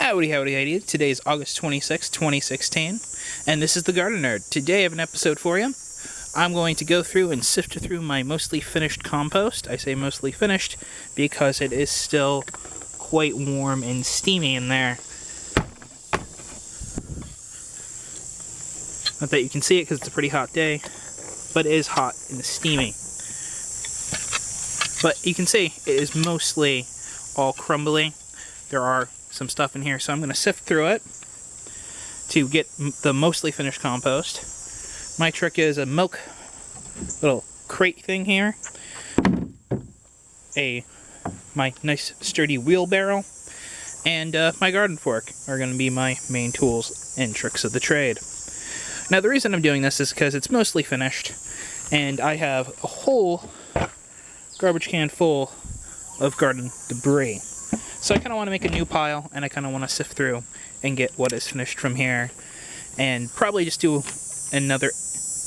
Howdy, howdy, howdy. Today is August 26, 2016, and this is The Garden Nerd. Today I have an episode for you. I'm going to go through and sift through my mostly finished compost. I say mostly finished because it is still quite warm and steamy in there. Not that you can see it because it's a pretty hot day, but it is hot and steamy. But you can see it is mostly all crumbly. There are some stuff in here, so I'm going to sift through it to get the mostly finished compost. My trick is a milk little crate thing here, my nice sturdy wheelbarrow, and my garden fork are going to be my main tools and tricks of the trade. Now the reason I'm doing this is because it's mostly finished, and I have a whole garbage can full of garden debris. So I kind of want to make a new pile, and I kind of want to sift through and get what is finished from here, and probably just do another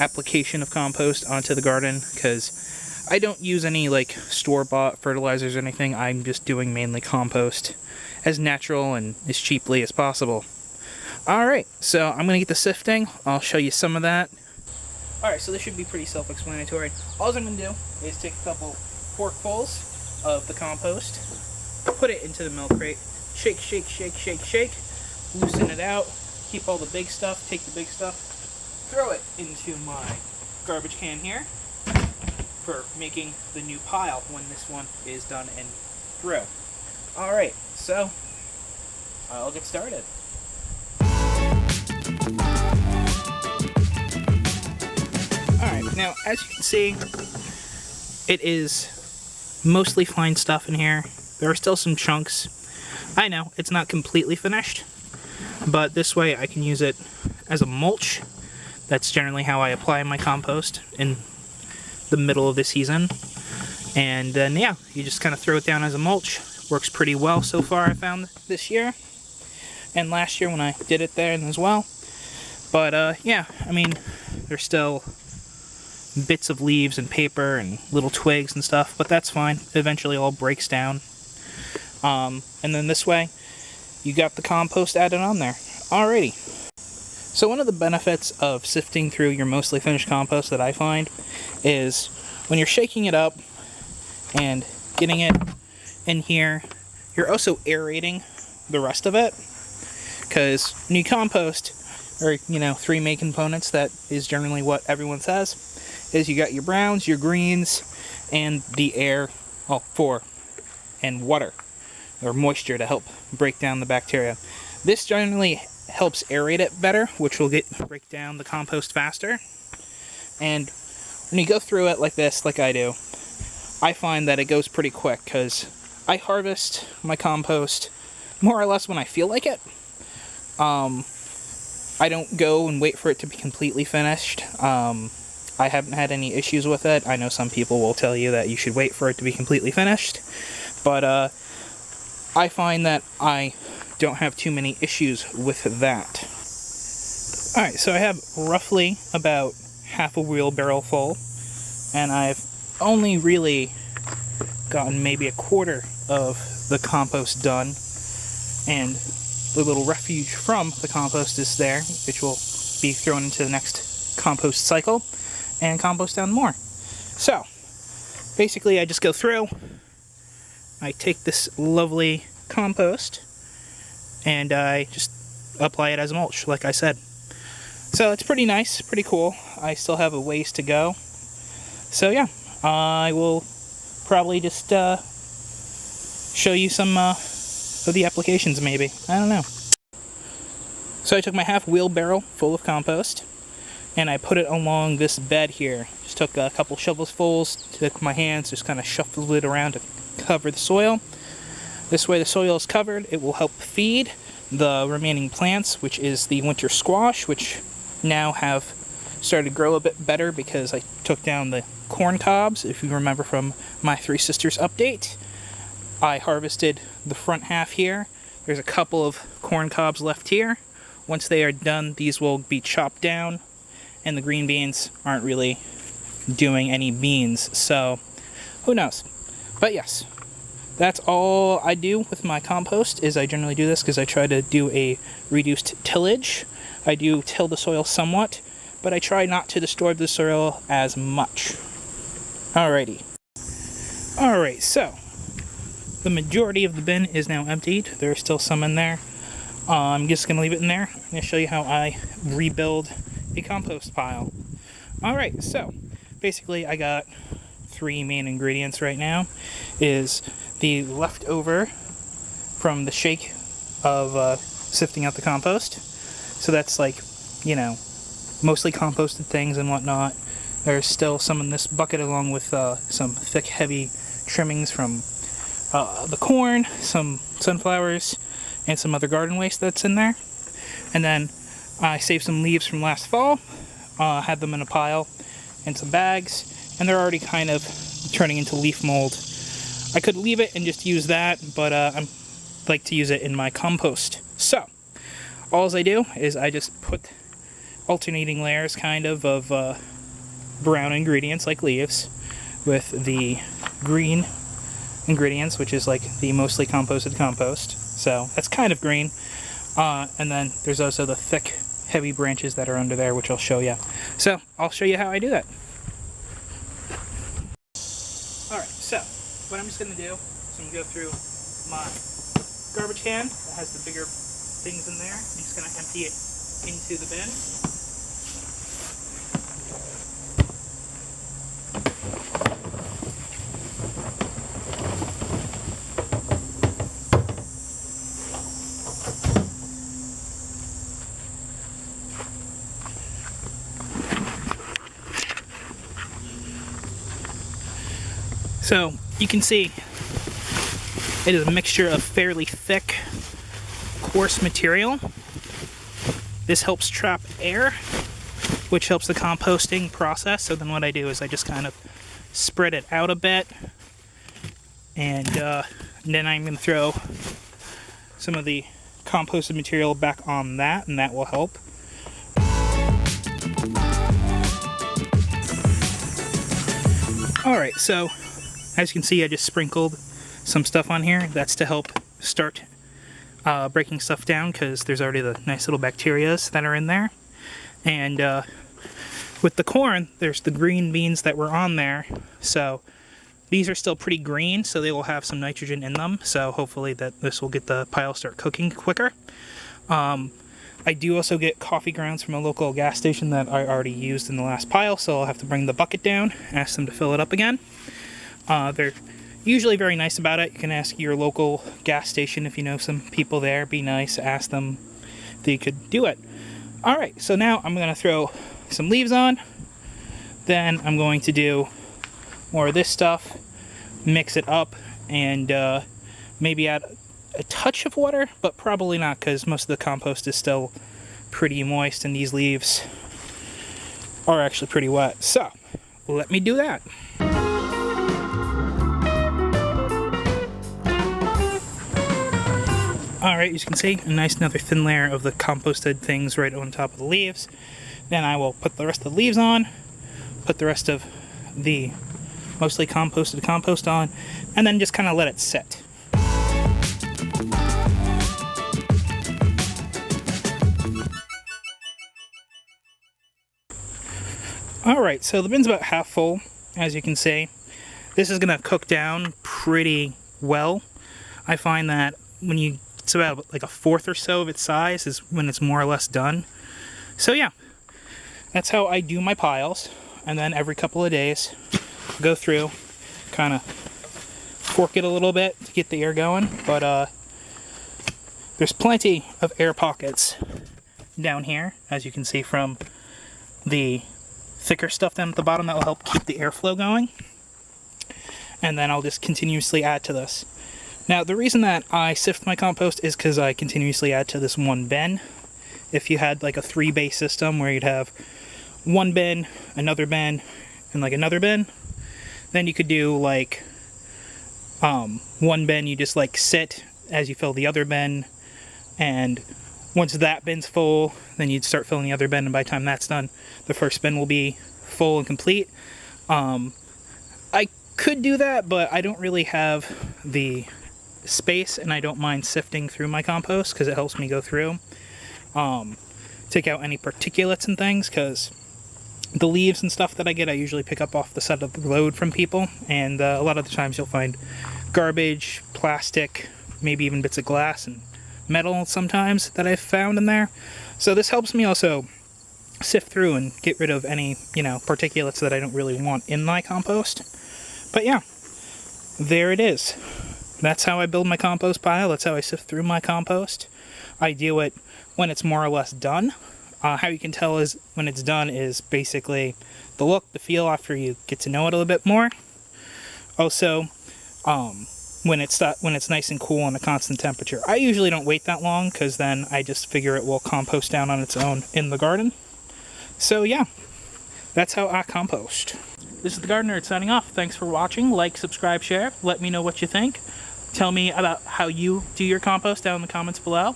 application of compost onto the garden, because I don't use any like store-bought fertilizers or anything. I'm just doing mainly compost as natural and as cheaply as possible. Alright, so I'm going to get the sifting. I'll show you some of that. Alright, so this should be pretty self-explanatory. All I'm going to do is take a couple forkfuls of the compost, put it into the milk crate, shake, shake, shake, shake, shake, loosen it out, keep all the big stuff, take the big stuff, throw it into my garbage can here for making the new pile when this one is done and through. Alright, so I'll get started. Alright, now as you can see, it is mostly fine stuff in here. There are still some chunks. I know, it's not completely finished, but this way I can use it as a mulch. That's generally how I apply my compost in the middle of the season. And then, yeah, you just kind of throw it down as a mulch. Works pretty well so far, I found this year. And last year when I did it there as well. But, yeah, I mean, there's still bits of leaves and paper and little twigs and stuff, but that's fine. It eventually all breaks down. And then this way, you got the compost added on there. Alrighty. So one of the benefits of sifting through your mostly finished compost that I find is when you're shaking it up and getting it in here, you're also aerating the rest of it. Because when you compost, or, you know, three main components, that is generally what everyone says, is you got your browns, your greens, and the air, well, four, and water, or moisture to help break down the bacteria. This generally helps aerate it better, which will break down the compost faster. And when you go through it like this, like I do, I find that it goes pretty quick, because I harvest my compost more or less when I feel like it. I don't go and wait for it to be completely finished. I haven't had any issues with it. I know some people will tell you that you should wait for it to be completely finished, but I find that I don't have too many issues with that. Alright, so I have roughly about half a wheelbarrow full, and I've only really gotten maybe a quarter of the compost done, and the little refuge from the compost is there, which will be thrown into the next compost cycle and compost down more. So, basically I just go through, I take this lovely compost, and I just apply it as a mulch, like I said. So it's pretty nice, pretty cool. I still have a ways to go. So yeah, I will probably just show you some of the applications maybe. I don't know. So I took my half wheelbarrow full of compost, and I put it along this bed here. Just took a couple shovelfuls, took my hands, just kind of shuffled it around to cover the soil. This way the soil is covered, it will help feed the remaining plants, which is the winter squash, which now have started to grow a bit better because I took down the corn cobs. If you remember from my Three Sisters update, I harvested the front half here. There's a couple of corn cobs left here. Once they are done, these will be chopped down, and the green beans aren't really doing any beans, so who knows. But yes, that's all I do with my compost. Is I generally do this because I try to do a reduced tillage. I do till the soil somewhat, but I try not to disturb the soil as much. Alrighty. Alright, so the majority of the bin is now emptied. There's still some in there. I'm just going to leave it in there. I'm going to show you how I rebuild a compost pile. Alright, so basically I got 3 main ingredients right now. Is the leftover from the shake of sifting out the compost. So that's like, you know, mostly composted things and whatnot. There's still some in this bucket along with some thick, heavy trimmings from the corn, some sunflowers, and some other garden waste that's in there. And then I saved some leaves from last fall, had them in a pile in some bags, and they're already kind of turning into leaf mold. I could leave it and just use that, but I like to use it in my compost. So, all I do is I just put alternating layers kind of brown ingredients like leaves with the green ingredients, which is like the mostly composted compost. So that's kind of green. And then there's also the thick, heavy branches that are under there, which I'll show you. So I'll show you how I do that. Alright, so what I'm just going to do is I'm going to go through my garbage can that has the bigger things in there. I'm just going to empty it into the bin. So you can see it is a mixture of fairly thick, coarse material. This helps trap air, which helps the composting process. So then what I do is I just kind of spread it out a bit, and then I'm going to throw some of the composted material back on that, and that will help. Alright, so as you can see, I just sprinkled some stuff on here. That's to help start breaking stuff down, because there's already the nice little bacterias that are in there. And with the corn, there's the green beans that were on there. So these are still pretty green, so they will have some nitrogen in them. So hopefully that this will get the pile start cooking quicker. I do also get coffee grounds from a local gas station that I already used in the last pile, so I'll have to bring the bucket down, ask them to fill it up again. They're usually very nice about it. You can ask your local gas station if you know some people there. Be nice, ask them if they could do it. Alright, so now I'm going to throw some leaves on. Then I'm going to do more of this stuff, mix it up, and maybe add a touch of water, but probably not, because most of the compost is still pretty moist and these leaves are actually pretty wet. So, let me do that. Alright, as you can see, a nice another thin layer of the composted things right on top of the leaves. Then I will put the rest of the leaves on, put the rest of the mostly composted compost on, and then just kind of let it sit. Alright, so the bin's about half full, as you can see. This is going to cook down pretty well. I find that when it's about like a fourth or so of its size is when it's more or less done. So yeah, that's how I do my piles. And then every couple of days, go through, kind of fork it a little bit to get the air going. But there's plenty of air pockets down here, as you can see from the thicker stuff down at the bottom that will help keep the airflow going. And then I'll just continuously add to this. Now, the reason that I sift my compost is because I continuously add to this one bin. If you had like a 3-bay system where you'd have one bin, another bin, and like another bin, then you could do like one bin you just like sit as you fill the other bin, and once that bin's full, then you'd start filling the other bin, and by the time that's done, the first bin will be full and complete. I could do that, but I don't really have the space, and I don't mind sifting through my compost because it helps me go through, take out any particulates and things, because the leaves and stuff that I get, I usually pick up off the side of the road from people, and a lot of the times you'll find garbage, plastic, maybe even bits of glass and metal sometimes that I've found in there. So this helps me also sift through and get rid of any, particulates that I don't really want in my compost. But yeah, there it is. That's how I build my compost pile. That's how I sift through my compost. I do it when it's more or less done. How you can tell is when it's done is basically the look, the feel after you get to know it a little bit more. Also, when it's nice and cool and a constant temperature. I usually don't wait that long because then I just figure it will compost down on its own in the garden. So yeah, that's how I compost. This is the Gardener signing off. Thanks for watching. Like, subscribe, share. Let me know what you think. Tell me about how you do your compost down in the comments below.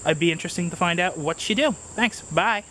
I'd be interested to find out what you do. Thanks. Bye.